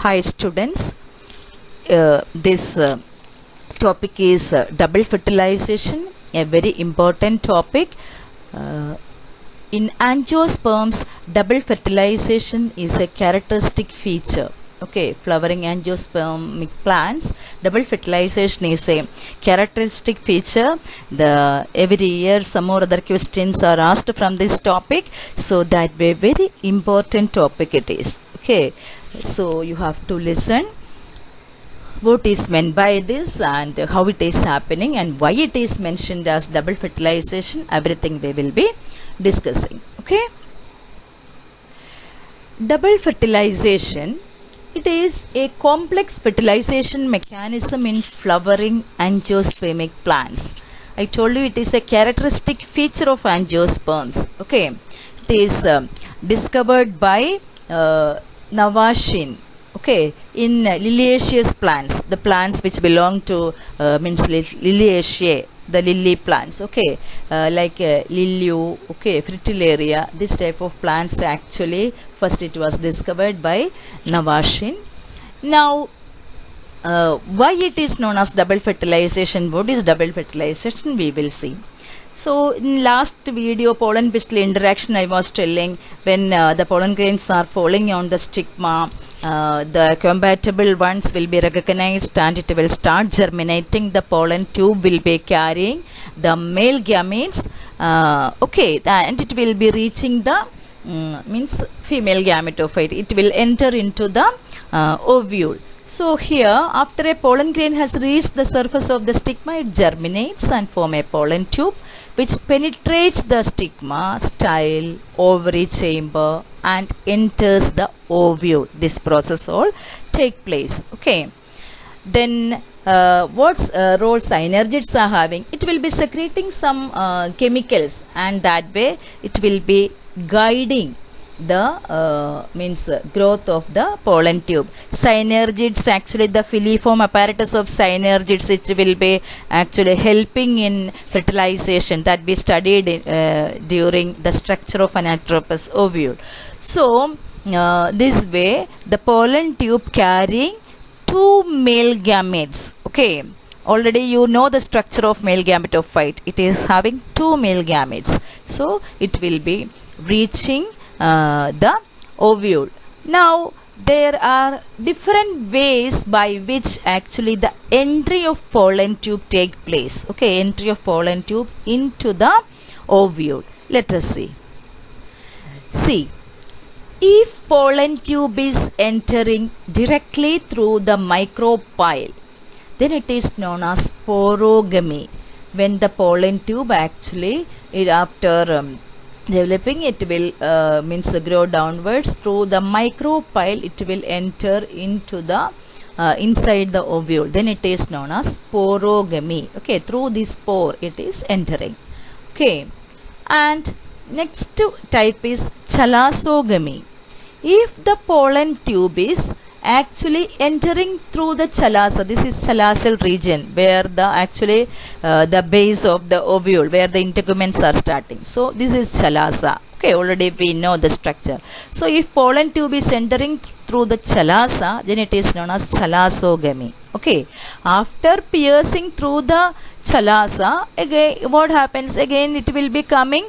Hi students, this topic is double fertilization, a very important topic. In angiosperms, double fertilization is a characteristic feature. Okay, flowering angiospermic plants, double fertilization is a characteristic feature. Every year some more other questions are asked from this topic, so that way very important topic it is. Okay, so you have to listen what is meant by this and how it is happening and why it is mentioned as double fertilization. Everything we will be discussing. Okay, double fertilization, it is a complex fertilization mechanism in flowering angiospermic plants. I told you it is a characteristic feature of angiosperms. Okay, it is discovered by Navashin. Okay, in liliaceous plants, the plants which belong to Liliaceae, the lily plants. Okay, like Lilium, okay, Fritillaria, this type of plants actually first it was discovered by Navashin. Now, why it is known as double fertilization? What is double fertilization? We will see. So in last video, pollen pistil interaction, I was telling when the pollen grains are falling on the stigma, the compatible ones will be recognized and it will start germinating. The pollen tube will be carrying the male gametes, okay, and it will be reaching the means female gametophyte. It will enter into the ovule. So here, after a pollen grain has reached the surface of the stigma, it germinates and form a pollen tube which penetrates the stigma, style, ovary chamber and enters the ovule. This process all take place. Okay. Then what role synergids are having? It will be secreting some chemicals and that way it will be guiding the growth of the pollen tube. Synergids, actually the filiform apparatus of synergids, it will be actually helping in fertilization that we studied during the structure of Anatropous ovule. So this way the pollen tube carrying two male gametes. Okay, already you know the structure of male gametophyte. It is having two male gametes, so it will be reaching the ovule. Now there are different ways by which actually the entry of pollen tube take place. Okay, entry of pollen tube into the ovule. Let us see. See, if pollen tube is entering directly through the micropyle, then it is known as sporogamy. When the pollen tube actually after developing, it will grow downwards through the micropyle, it will enter into the inside the ovule, then it is known as sporogamy. Okay, through this spore it is entering. Okay, and next type is chalasogamy. If the pollen tube is actually entering through the chalasa, this is chalasal region where the actually the base of the ovule where the integuments are starting. So this is chalasa. Okay, already we know the structure. So if pollen tube is entering through the chalasa, then it is known as chalasogamy. Okay, after piercing through the chalasa, again what happens? Again it will be coming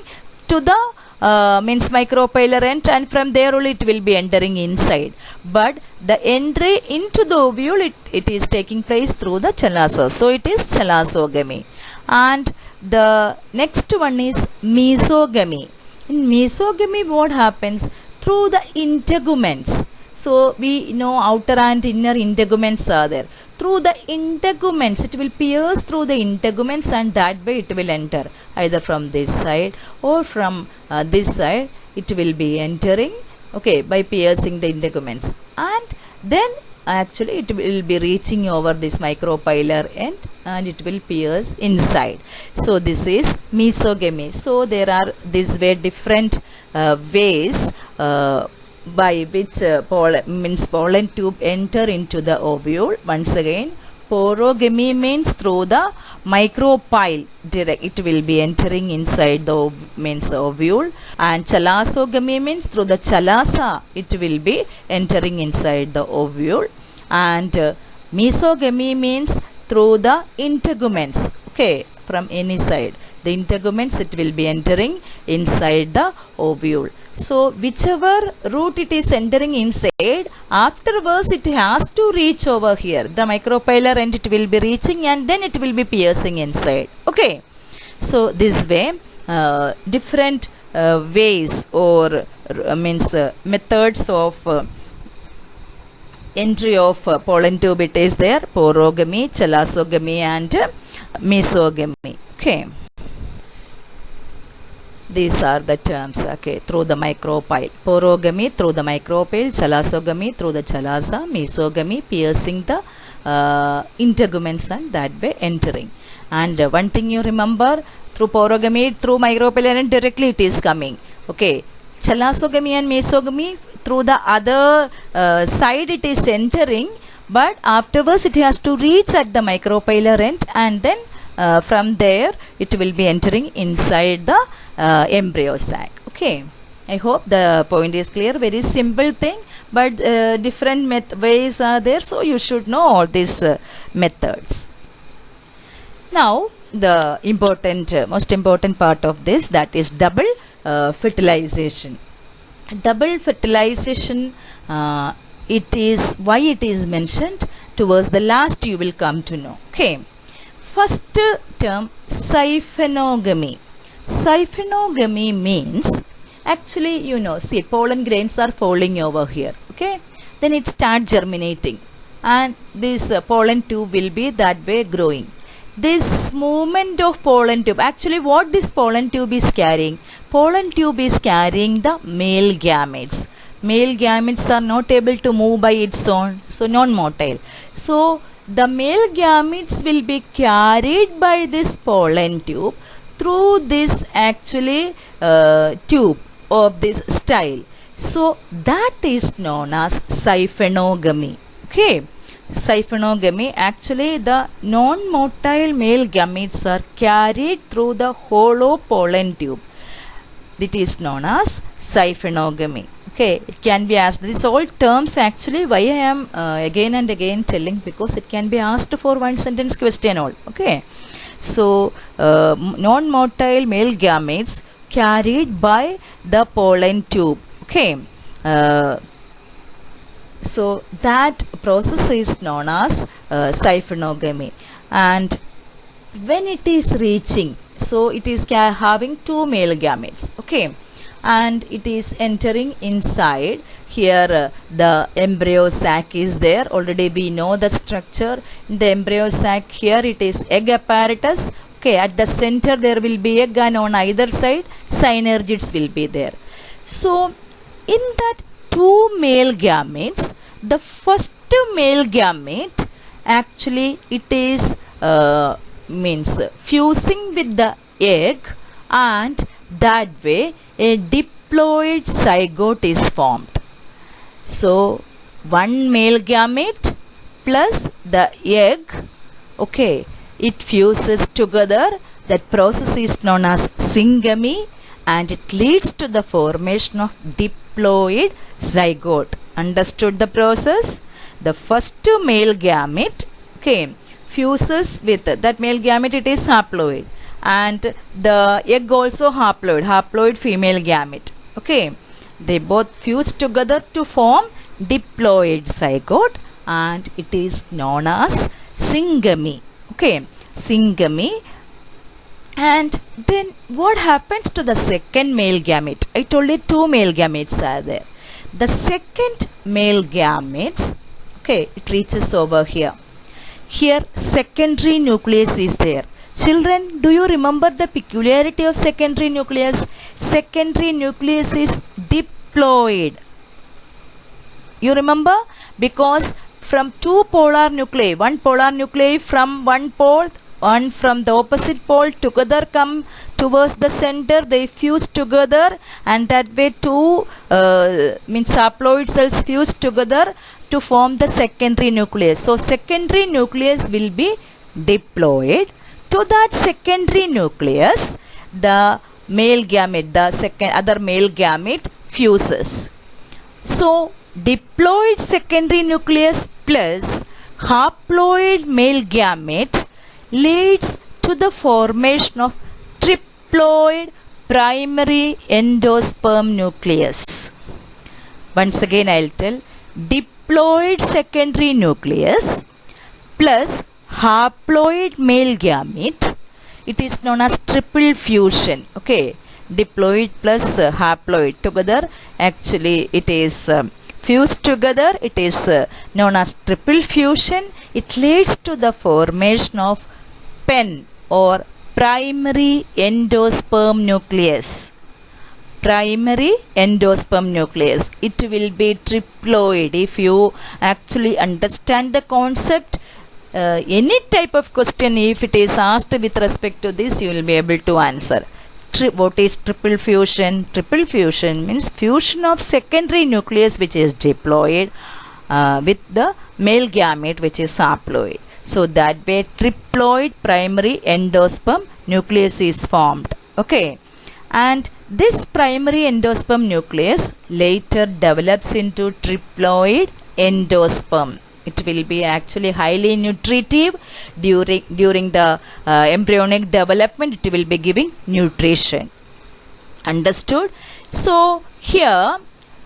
to the micropylar end, and from there only it will be entering inside. But the entry into the ovule, it is taking place through the chalasa. So it is chalasogamy. And the next one is mesogamy. In mesogamy, what happens? Through the integuments. So we know outer and inner integuments are there. Through the integuments, it will pierce through the integuments and that way it will enter either from this side or from this side. It will be entering, okay, by piercing the integuments, and then actually it will be reaching over this micropylar end and it will pierce inside. So this is mesogamy. So there are these way different ways by which pollen tube enter into the ovule. Once again, Porogamy means through the micropyle direct it will be entering inside the ovule, and chalasogamy means through the chalasa it will be entering inside the ovule, and mesogamy means through the integuments, okay, from any side the integuments it will be entering inside the ovule. So whichever route it is entering inside, afterwards it has to reach over here the micropylar and it will be reaching and then it will be piercing inside, okay. So this way different ways or means methods of entry of pollen tube it is there: porogamy, chalasogamy and mesogamy, okay. These are the terms, okay, through the micropyle. Porogamy through the micropyle, chalasogamy through the chalasa, mesogamy piercing the integuments and that way entering. And one thing you remember, through porogamy, through micropyle and directly it is coming, okay. Chalasogamy and mesogamy through the other side it is entering, but afterwards it has to reach at the micropylar end and then from there it will be entering inside the embryo sac, okay. I hope the point is clear. Very simple thing, but different ways are there, so you should know all these methods. Now the important most important part of this, that is double fertilization. Double fertilization, it is why it is mentioned towards the last you will come to know, okay. First term, siphonogamy. Siphonogamy means, actually you know, see, pollen grains are falling over here, okay, then it starts germinating and this pollen tube will be that way growing. This movement of pollen tube, actually what this pollen tube is carrying, pollen tube is carrying the male gametes. Male gametes are not able to move by its own, so non-motile. So the male gametes will be carried by this pollen tube through this actually tube of this style. So that is known as siphonogamy, okay. Siphonogamy, actually the non-motile male gametes are carried through the hollow pollen tube. It is known as siphonogamy, okay. It can be asked, these all terms actually why I am again and again telling, because it can be asked for one sentence question all, okay. So non-motile male gametes carried by the pollen tube, okay. So that process is known as siphonogamy, and when it is reaching, so it is having two male gametes, okay, and it is entering inside here the embryo sac is there. Already we know the structure in the embryo sac. Here it is egg apparatus, okay. At the center there will be egg and on either side synergids will be there. So in that two male gametes, the first male gamete actually it is means fusing with the egg, and that way a diploid zygote is formed. So one male gamete plus the egg, okay, it fuses together. That process is known as syngamy, and it leads to the formation of diploid zygote. Understood the process? The first male gamete, okay, fuses with that male gamete, it is haploid, and the egg also haploid female gamete, okay. They both fuse together to form diploid zygote, and it is known as syngamy, okay. Syngamy. And then what happens to the second male gamete? I told you two male gametes are there. The second male gametes, okay, it reaches over here. Here secondary nucleus is there. Children, do you remember the peculiarity of secondary nucleus? Secondary nucleus is diploid. You remember? Because from two polar nuclei, one polar nuclei from one pole one from the opposite pole together come towards the center, they fuse together, and that way two means haploid cells fuse together to form the secondary nucleus. So secondary nucleus will be diploid. To that secondary nucleus, the male gamete, the other male gamete fuses. So diploid secondary nucleus plus haploid male gamete leads to the formation of triploid primary endosperm nucleus. Once again I'll tell, diploid secondary nucleus plus haploid male gamete, it is known as triple fusion. Okay, diploid plus haploid together, actually it is fused together, it is known as triple fusion. It leads to the formation of PEN or primary endosperm nucleus. Primary endosperm nucleus, it will be triploid. If you actually understand the concept, any type of question if it is asked with respect to this, you will be able to answer. What is triple fusion? Triple fusion means fusion of secondary nucleus which is diploid with the male gamete which is haploid. So that way triploid primary endosperm nucleus is formed. Okay, and this primary endosperm nucleus later develops into triploid endosperm. It will be actually highly nutritive during the embryonic development. It will be giving nutrition. Understood? So here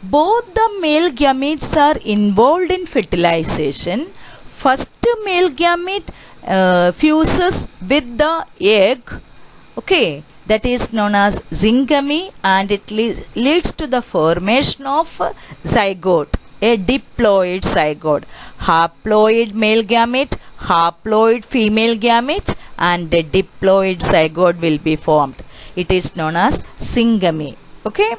both the male gametes are involved in fertilization. First male gamete fuses with the egg. Okay, that is known as zygamy, and it leads to the formation of zygote, a diploid zygote. Haploid male gamete, haploid female gamete, and a diploid zygote will be formed. It is known as zygamy. Okay,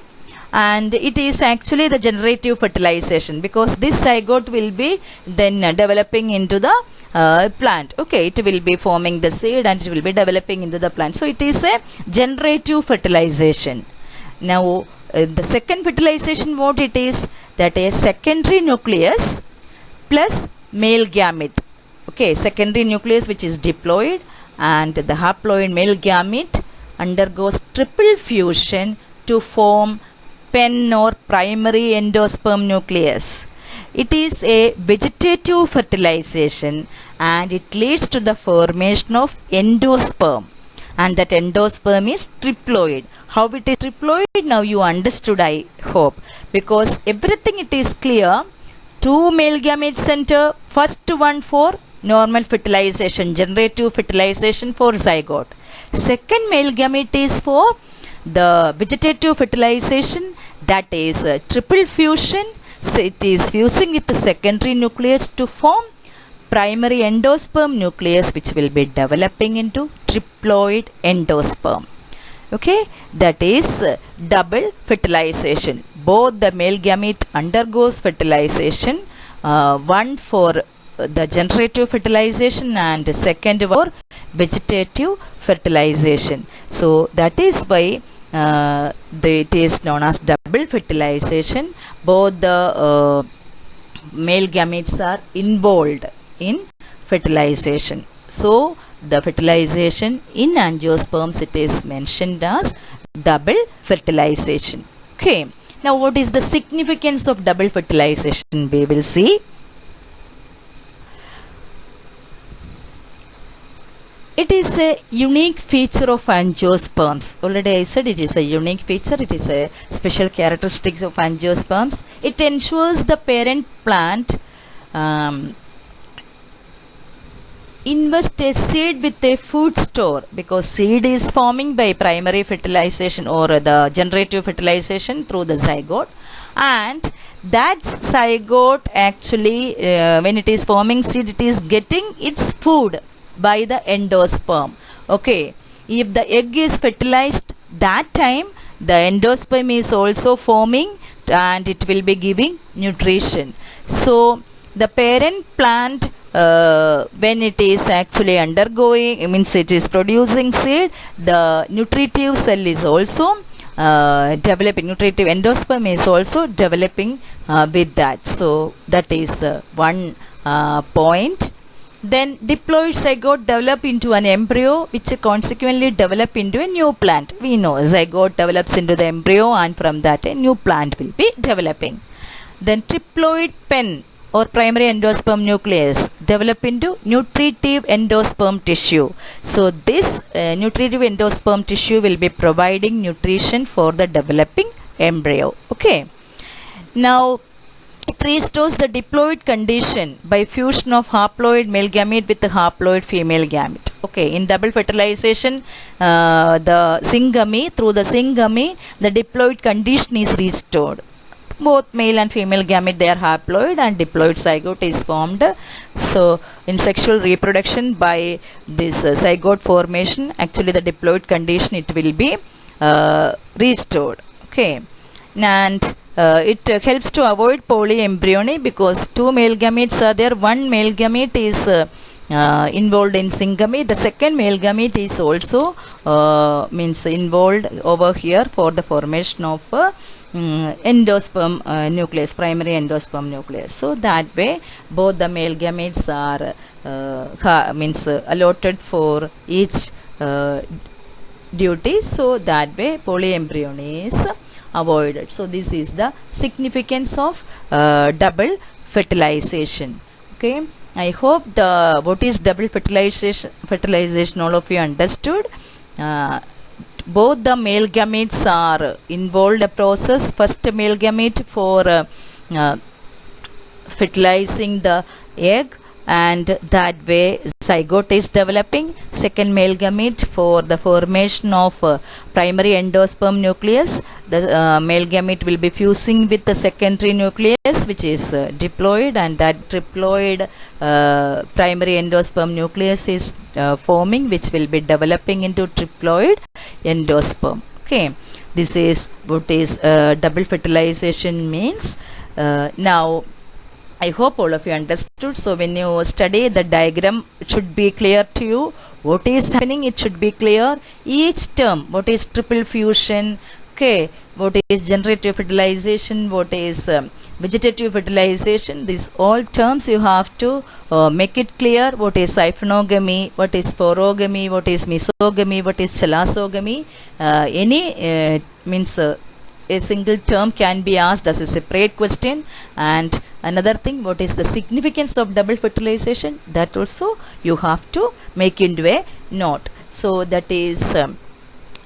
and it is actually the generative fertilization, because this zygote will be then developing into the plant. Okay, it will be forming the seed and it will be developing into the plant. So it is a generative fertilization. Now the second fertilization, what it is, that is secondary nucleus plus male gamete. Okay, secondary nucleus which is diploid and the haploid male gamete undergoes triple fusion to form PEN or primary endosperm nucleus. It is a vegetative fertilization and it leads to the formation of endosperm, and that endosperm is triploid. How it is triploid, now you understood, I hope, because everything it is clear. Two male gamete center, first one for normal fertilization, generative fertilization for zygote. Second male gamete is for the vegetative fertilization, that is triple fusion. So it is fusing with the secondary nucleus to form primary endosperm nucleus which will be developing into triploid endosperm. Okay, that is double fertilization. Both the male gamete undergoes fertilization, one for the generative fertilization and second for vegetative fertilization. So that is why it is known as double fertilization. Both the male gametes are involved in fertilization. So the fertilization in angiosperms, it is mentioned as double fertilization. Okay, now what is the significance of double fertilization? We will see. It is a unique feature of angiosperms. Already I said it is a unique feature. It is a special characteristic of angiosperms. It ensures the parent plant invest a seed with a food store, because seed is forming by primary fertilization or the generative fertilization through the zygote, and that zygote actually when it is forming seed, it is getting its food by the endosperm. Okay, if the egg is fertilized, that time the endosperm is also forming and it will be giving nutrition. So the parent plant when it is actually undergoing, means it is producing seed, the nutritive cell is also developing, nutritive endosperm is also developing with that. So that is one point. Then diploid zygote develop into an embryo, which consequently develop into a new plant. We know zygote develops into the embryo, and from that a new plant will be developing. Then triploid pen or primary endosperm nucleus develop into nutritive endosperm tissue. So this nutritive endosperm tissue will be providing nutrition for the developing embryo. Okay. Now it restores the diploid condition by fusion of haploid male gamete with the haploid female gamete. Okay, in double fertilization, the syngamy, through the syngamy, the diploid condition is restored. Both male and female gamete, they are haploid, and diploid zygote is formed. So in sexual reproduction, by this zygote formation, actually the diploid condition, it will be restored. Okay, and it helps to avoid polyembryony, because two male gametes are there. One male gamete is involved in syngamy. The second male gamete is also means involved over here for the formation of endosperm nucleus, primary endosperm nucleus. So that way both the male gametes are means allotted for each duty. So that way polyembryony is avoided. So this is the significance of double fertilization. Okay, I hope the what is double fertilization all of you understood. Both the male gametes are involved in the process. First male gamete for fertilizing the egg, and that way zygote is developing. Second male gamete for the formation of primary endosperm nucleus. The male gamete will be fusing with the secondary nucleus, which is diploid, and that triploid primary endosperm nucleus is forming, which will be developing into triploid endosperm. Okay, this is what is double fertilization means. Now I hope all of you understood. So when you study the diagram, it should be clear to you what is happening. It should be clear each term. What is triple fusion? Okay, what is generative fertilization? What is vegetative fertilization? These all terms you have to make it clear. What is hyphenogamy? What is sporogamy? What is mesogamy? What is chalosogamy? Any means a single term can be asked as a separate question. And another thing, what is the significance of double fertilization? That also you have to make into a note. So that is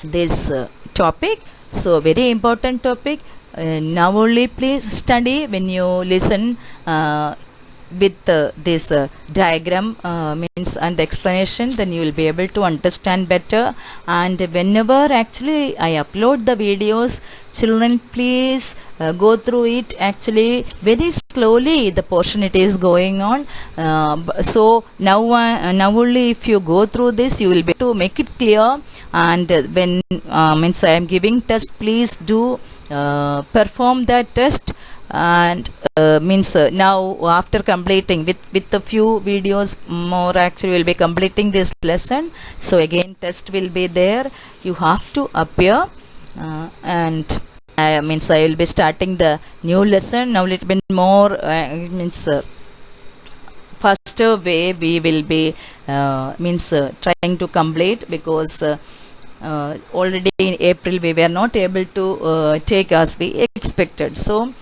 this topic. So very important topic. Now only please study. When you listen with this diagram means and explanation, then you will be able to understand better. And whenever actually I upload the videos, children, please go through it actually very slowly. The portion it is going on. So now only if you go through this, you will be able to make it clear. And when means I am giving test, please do perform that test. And means now after completing with a few videos more, actually will be completing this lesson. So again test will be there. You have to appear, and means I will be starting the new lesson now. A little bit more means faster way we will be means trying to complete, because already in April we were not able to take as we expected. So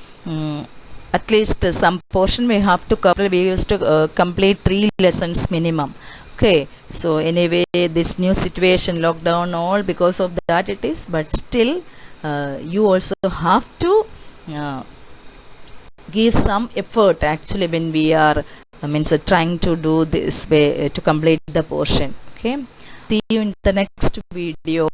at least some portion we have to cover. We used to complete 3 lessons minimum. Okay, so anyway this new situation, lockdown, all because of that it is, but still you also have to give some effort actually when we are means trying to do this way to complete the portion. Okay, see you in the next video.